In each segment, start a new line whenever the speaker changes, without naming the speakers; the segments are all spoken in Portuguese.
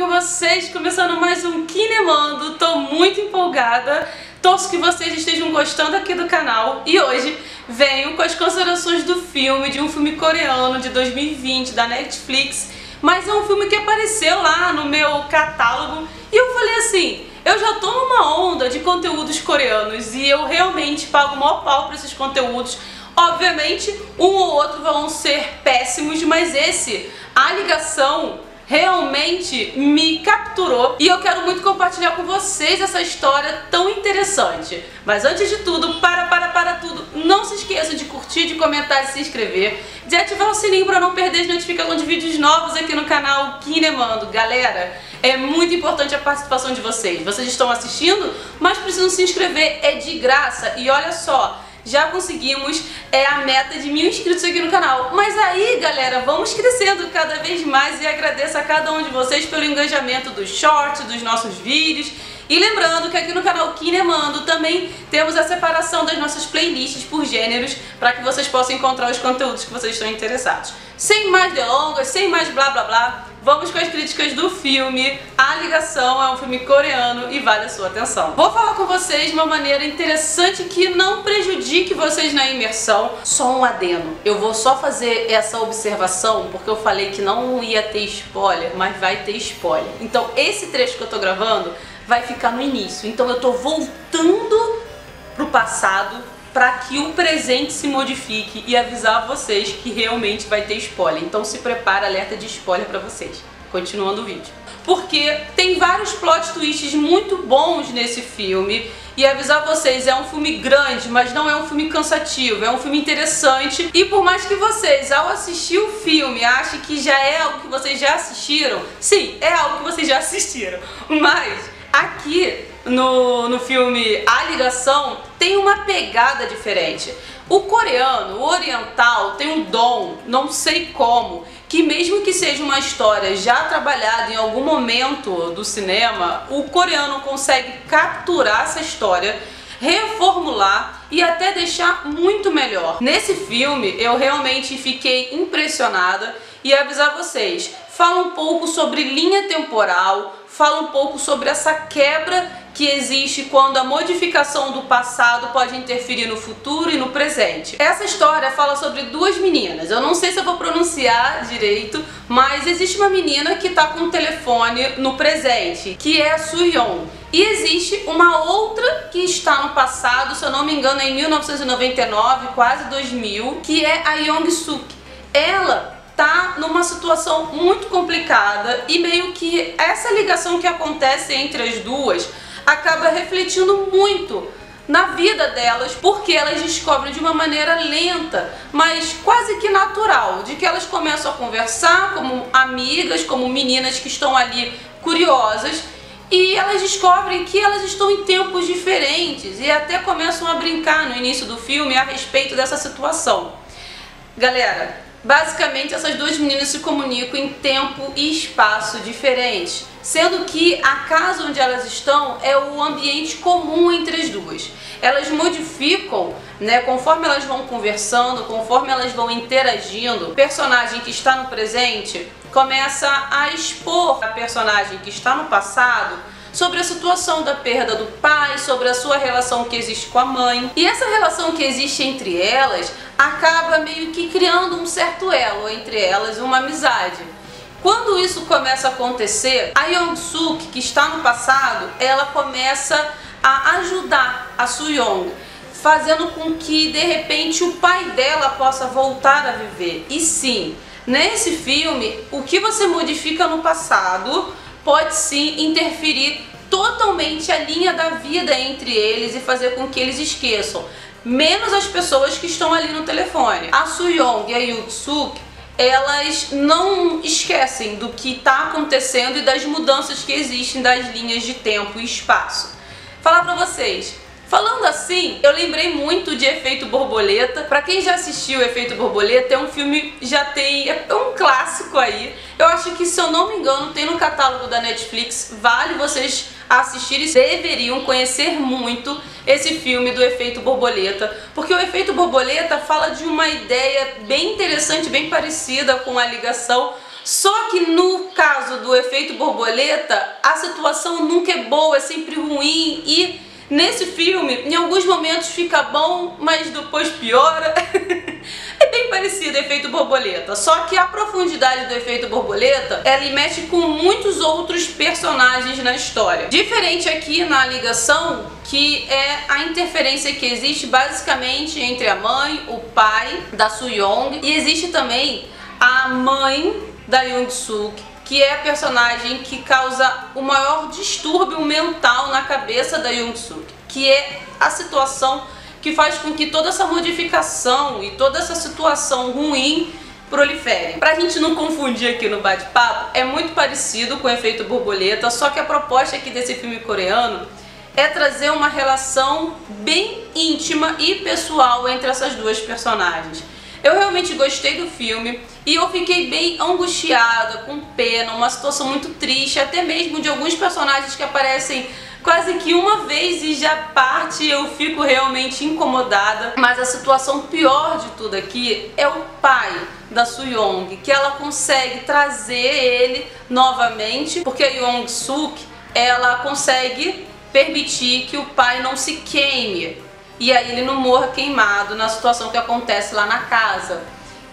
com vocês? Começando mais um Kinemando, tô muito empolgada, torço que vocês estejam gostando aqui do canal e hoje venho com as considerações do filme, de um filme coreano de 2020 da Netflix, mas é um filme que apareceu lá no meu catálogo e eu falei assim, eu já tô numa onda de conteúdos coreanos e eu realmente pago o maior pau pra esses conteúdos. Obviamente, um ou outro vão ser péssimos, mas esse, A Ligação, realmente me capturou e eu quero muito compartilhar com vocês essa história tão interessante. Mas antes de tudo, para tudo, não se esqueça de curtir, de comentar, de se inscrever, de ativar o sininho para não perder as notificações de vídeos novos aqui no canal Kinemando. Galera, é muito importante a participação de vocês. Vocês estão assistindo, mas precisam se inscrever, é de graça. E olha só, já conseguimos a meta de 1000 inscritos aqui no canal. Mas aí, galera, vamos crescendo cada vez mais e agradeço a cada um de vocês pelo engajamento dos shorts, dos nossos vídeos. E lembrando que aqui no canal Kinemando também temos a separação das nossas playlists por gêneros para que vocês possam encontrar os conteúdos que vocês estão interessados. Sem mais delongas, sem mais blá blá blá, vamos com as críticas do filme. A Ligação é um filme coreano e vale a sua atenção. Vou falar com vocês de uma maneira interessante que não prejudique vocês na imersão. Só um adendo. Eu vou só fazer essa observação porque eu falei que não ia ter spoiler, mas vai ter spoiler. Então esse trecho que eu tô gravando vai ficar no início. Então eu tô voltando pro passado para que o presente se modifique e avisar vocês que realmente vai ter spoiler. Então se prepara, alerta de spoiler para vocês. Continuando o vídeo. Porque tem vários plot twists muito bons nesse filme. E avisar vocês, é um filme grande, mas não é um filme cansativo, é um filme interessante. E por mais que vocês, ao assistir o filme, achem que já é algo que vocês já assistiram, sim, é algo que vocês já assistiram. Mas aqui no filme A Ligação tem uma pegada diferente. O coreano, o oriental, tem um dom, não sei como, que mesmo que seja uma história já trabalhada em algum momento do cinema, o coreano consegue capturar essa história, reformular e até deixar muito melhor. Nesse filme eu realmente fiquei impressionada e avisar vocês, fala um pouco sobre linha temporal, fala um pouco sobre essa quebra que existe quando a modificação do passado pode interferir no futuro e no presente. Essa história fala sobre duas meninas, eu não sei se eu vou pronunciar direito, mas existe uma menina que está com um telefone no presente, que é a Soo-yeon. E existe uma outra que está no passado, se eu não me engano em 1999, quase 2000, que é a Young-suk. Ela tá numa situação muito complicada e meio que essa ligação que acontece entre as duas acaba refletindo muito na vida delas, porque elas descobrem de uma maneira lenta, mas quase que natural, de que elas começam a conversar como amigas, como meninas que estão ali curiosas, e elas descobrem que elas estão em tempos diferentes e até começam a brincar no início do filme a respeito dessa situação. Galera, basicamente essas duas meninas se comunicam em tempo e espaço diferentes, sendo que a casa onde elas estão é o ambiente comum entre as duas. Elas modificam, conforme elas vão conversando, conforme elas vão interagindo. O personagem que está no presente começa a expor a personagem que está no passado sobre a situação da perda do pai, sobre a sua relação que existe com a mãe. E essa relação que existe entre elas acaba meio que criando um certo elo entre elas, uma amizade. Quando isso começa a acontecer, a Young-suk, que está no passado, ela começa a ajudar a Soo-yeon, fazendo com que de repente o pai dela possa voltar a viver. E sim, nesse filme, o que você modifica no passado pode sim interferir totalmente a linha da vida entre eles e fazer com que eles esqueçam, menos as pessoas que estão ali no telefone. A Soo-yeon e a Young-suk, elas não esquecem do que está acontecendo e das mudanças que existem das linhas de tempo e espaço. Falar pra vocês, falando assim, eu lembrei muito de Efeito Borboleta. Pra quem já assistiu Efeito Borboleta, é um filme, é um clássico aí. Eu acho que, se eu não me engano, tem no catálogo da Netflix, vale vocês assistirem, deveriam conhecer muito esse filme do Efeito Borboleta, porque o Efeito Borboleta fala de uma ideia bem interessante, bem parecida com A Ligação, Só que no caso do efeito borboleta, a situação nunca é boa, é sempre ruim, e nesse filme, em alguns momentos fica bom, mas depois piora. É bem parecido o efeito borboleta, só que a profundidade do efeito borboleta, ela mexe com muitos outros personagens na história. Diferente aqui na ligação, que é a interferência que existe basicamente entre a mãe, o pai da Soo-young, e existe também a mãe da Young-suk, que é a personagem que causa o maior distúrbio mental na cabeça da Young-suk, que é a situação que faz com que toda essa modificação e toda essa situação ruim prolifere. Pra gente não confundir aqui no bate-papo, é muito parecido com o efeito borboleta, só que a proposta aqui desse filme coreano é trazer uma relação bem íntima e pessoal entre essas duas personagens. Eu realmente gostei do filme e eu fiquei bem angustiada, com pena, uma situação muito triste, até mesmo de alguns personagens que aparecem quase que uma vez e já parte, eu fico realmente incomodada. Mas a situação pior de tudo aqui é o pai da Soo-young, que ela consegue trazer ele novamente, porque a Young-suk, ela consegue permitir que o pai não se queime, e aí ele não morra queimado na situação que acontece lá na casa.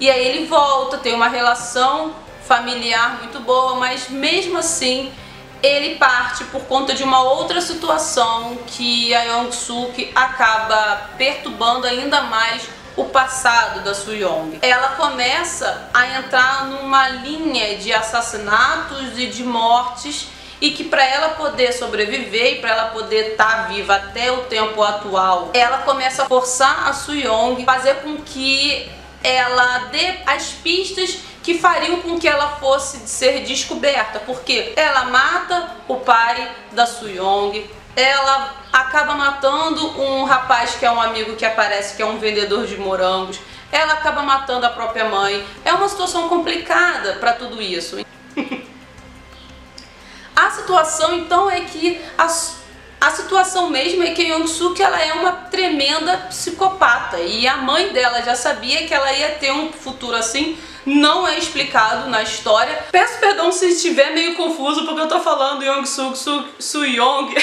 E aí ele volta, tem uma relação familiar muito boa, mas mesmo assim ele parte por conta de uma outra situação que a Young-suk acaba perturbando ainda mais o passado da Soo-young. Ela começa a entrar numa linha de assassinatos e de mortes, e que para ela poder sobreviver e para ela poder estar viva até o tempo atual, ela começa a forçar a Soo-young, fazer com que ela dê as pistas que fariam com que ela fosse ser descoberta, porque ela mata o pai da Soo-young, ela acaba matando um rapaz que é um amigo que aparece, que é um vendedor de morangos, ela acaba matando a própria mãe. É uma situação complicada para tudo isso. A situação então é que a situação mesmo é que a Young-suk, ela é uma tremenda psicopata, e a mãe dela já sabia que ela ia ter um futuro assim. Não é explicado na história. Peço perdão se estiver meio confuso, porque eu tô falando Young-suk, Soo-young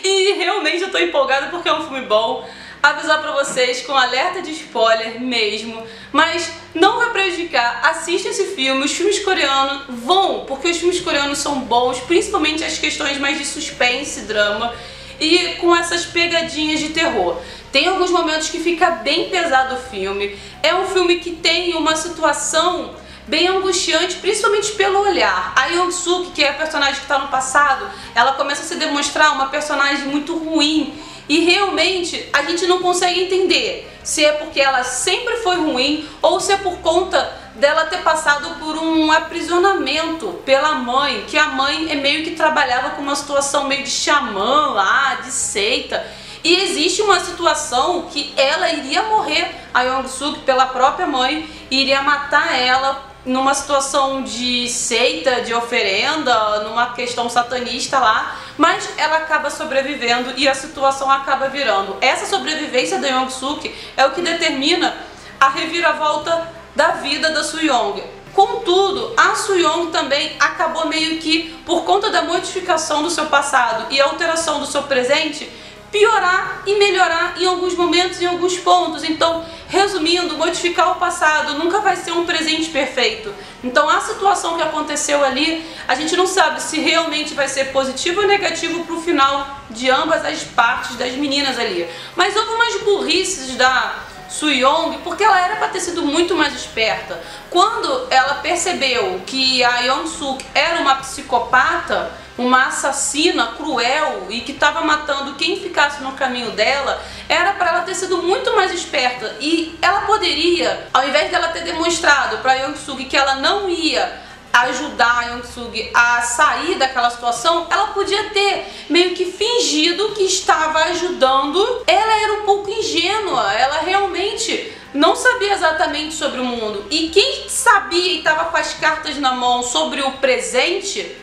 e realmente eu tô empolgada porque é um filme bom. Avisar pra vocês com alerta de spoiler mesmo, mas não vai prejudicar. Assista esse filme. Os filmes coreanos vão, porque os filmes coreanos são bons, principalmente as questões mais de suspense, drama e com essas pegadinhas de terror. Tem alguns momentos que fica bem pesado o filme. É um filme que tem uma situação bem angustiante, principalmente pelo olhar. A Young-suk, que é a personagem que está no passado, ela começa a se demonstrar uma personagem muito ruim. E realmente a gente não consegue entender se é porque ela sempre foi ruim ou se é por conta dela ter passado por um aprisionamento pela mãe, que a mãe meio que trabalhava com uma situação meio de xamã lá, de seita. E existe uma situação que ela iria morrer, a Young-suk, pela própria mãe, iria matar ela numa situação de seita, de oferenda, numa questão satanista lá, mas ela acaba sobrevivendo e a situação acaba virando. Essa sobrevivência da Young-suk é o que determina a reviravolta da vida da Soo-young. Contudo, a Soo-young também acabou meio que, por conta da modificação do seu passado e alteração do seu presente, piorar e melhorar em alguns momentos, em alguns pontos. Então, resumindo, modificar o passado nunca vai ser um presente perfeito. Então, a situação que aconteceu ali, a gente não sabe se realmente vai ser positivo ou negativo pro final de ambas as partes das meninas ali. Mas houve umas burrices da Soo-young, porque ela era para ter sido muito mais esperta. Quando ela percebeu que a Young-suk era uma psicopata, uma assassina cruel e que estava matando quem ficasse no caminho dela, era para ela ter sido muito mais esperta. E ela poderia, ao invés dela ter demonstrado para a Young-suk que ela não ia ajudar a Young-suk a sair daquela situação, ela podia ter meio que fingido que estava ajudando. Ela era um pouco ingênua, ela realmente não sabia exatamente sobre o mundo. E quem sabia e estava com as cartas na mão sobre o presente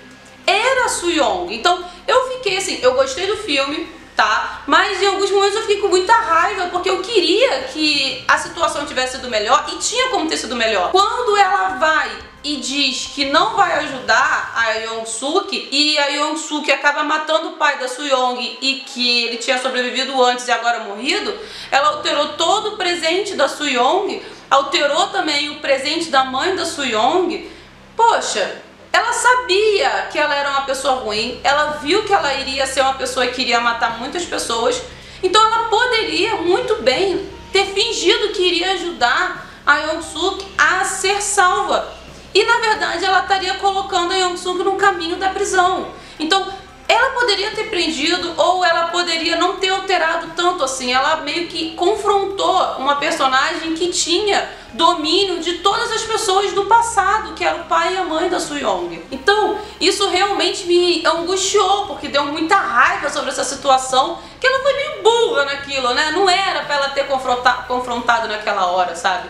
era a Soo-young. Então eu fiquei assim, eu gostei do filme, tá? Mas em alguns momentos eu fiquei com muita raiva, porque eu queria que a situação tivesse sido melhor, e tinha como ter sido melhor. Quando ela vai e diz que não vai ajudar a Young-suk, e a Young-suk acaba matando o pai da Soo-young e que ele tinha sobrevivido antes e agora morrido, ela alterou todo o presente da Soo-young, alterou também o presente da mãe da Soo-young. Poxa, ela sabia que ela era uma pessoa ruim, ela viu que ela iria ser uma pessoa que iria matar muitas pessoas, então ela poderia muito bem ter fingido que iria ajudar a Young-suk a ser salva. E na verdade ela estaria colocando a Young-suk no caminho da prisão. Então ela poderia ter prendido ou ela poderia não ter alterado tanto assim. Ela meio que confrontou uma personagem que tinha domínio de todas as pessoas do passado, que era o pai e a mãe da Soo-young. Então isso realmente me angustiou, porque deu muita raiva sobre essa situação, que ela foi meio burra naquilo, né? Não era pra ela ter confrontado naquela hora, sabe?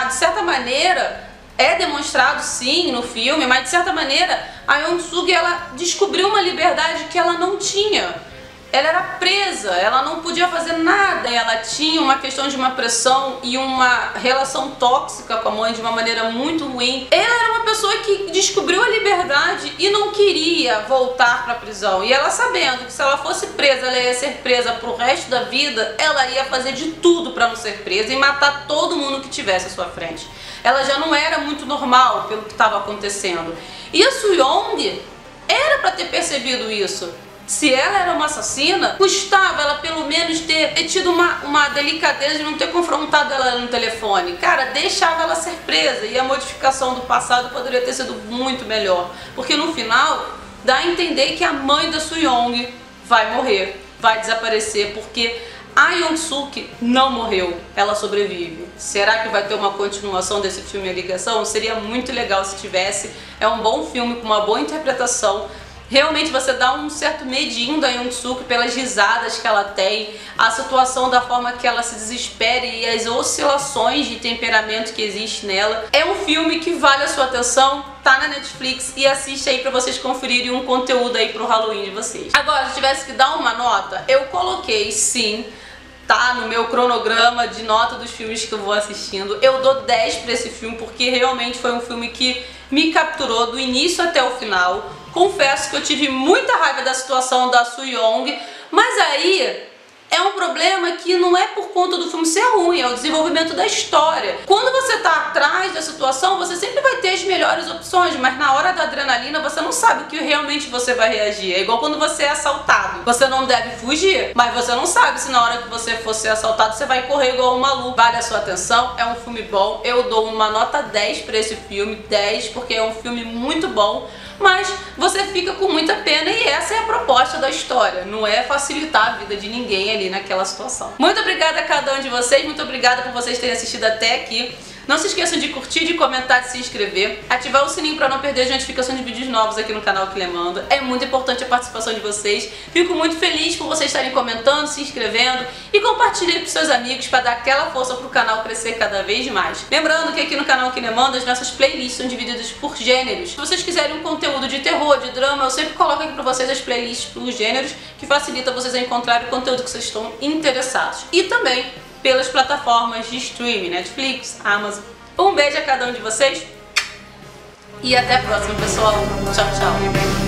De certa maneira, é demonstrado sim no filme, mas de certa maneira a Young-suk, ela descobriu uma liberdade que ela não tinha. Ela era presa, ela não podia fazer nada, ela tinha uma questão de uma pressão e uma relação tóxica com a mãe de uma maneira muito ruim. Ela era uma pessoa que descobriu a liberdade e não queria voltar para a prisão. E ela sabendo que se ela fosse presa, ela ia ser presa pro resto da vida, ela ia fazer de tudo para não ser presa e matar todo mundo que tivesse à sua frente. Ela já não era muito normal pelo que estava acontecendo. E a Soo-young era para ter percebido isso. Se ela era uma assassina, custava ela pelo menos ter tido uma delicadeza de não ter confrontado ela no telefone. Cara, deixava ela ser presa e a modificação do passado poderia ter sido muito melhor. Porque no final, dá a entender que a mãe da Soo-young vai morrer, vai desaparecer, porque a Young-suk não morreu, ela sobrevive. Será que vai ter uma continuação desse filme A Ligação? Seria muito legal se tivesse. É um bom filme com uma boa interpretação. Realmente você dá um certo medinho da Young-suk pelas risadas que ela tem, a situação da forma que ela se desespera e as oscilações de temperamento que existe nela. É um filme que vale a sua atenção, tá na Netflix e assiste aí pra vocês conferirem um conteúdo aí pro Halloween de vocês. Agora, se tivesse que dar uma nota, eu coloquei sim, tá no meu cronograma de nota dos filmes que eu vou assistindo. Eu dou 10 pra esse filme porque realmente foi um filme que me capturou do início até o final. Confesso que eu tive muita raiva da situação da Soo-young, mas aí é um problema que não é por conta do filme ser ruim, é o desenvolvimento da história. Quando você tá atrás da situação, você sempre vai ter as melhores opções, mas na hora da adrenalina você não sabe o que realmente você vai reagir. É igual quando você é assaltado. Você não deve fugir, mas você não sabe se na hora que você for ser assaltado você vai correr igual um maluco. Vale a sua atenção, é um filme bom. Eu dou uma nota 10 pra esse filme, 10, porque é um filme muito bom. Mas você fica com muita pena e essa é a proposta da história, não é facilitar a vida de ninguém ali naquela situação. Muito obrigada a cada um de vocês, muito obrigada por vocês terem assistido até aqui. Não se esqueçam de curtir, de comentar, de se inscrever, ativar o sininho para não perder as notificações de vídeos novos aqui no canal Kilemando. É muito importante a participação de vocês. Fico muito feliz por vocês estarem comentando, se inscrevendo e compartilhando com seus amigos para dar aquela força para o canal crescer cada vez mais. Lembrando que aqui no canal Kilemando as nossas playlists são divididas por gêneros. Se vocês quiserem um conteúdo de terror, de drama, eu sempre coloco aqui para vocês as playlists por gêneros, que facilita vocês a encontrar o conteúdo que vocês estão interessados. E também pelas plataformas de streaming, Netflix, Amazon. Um beijo a cada um de vocês e até a próxima, pessoal. Tchau, tchau.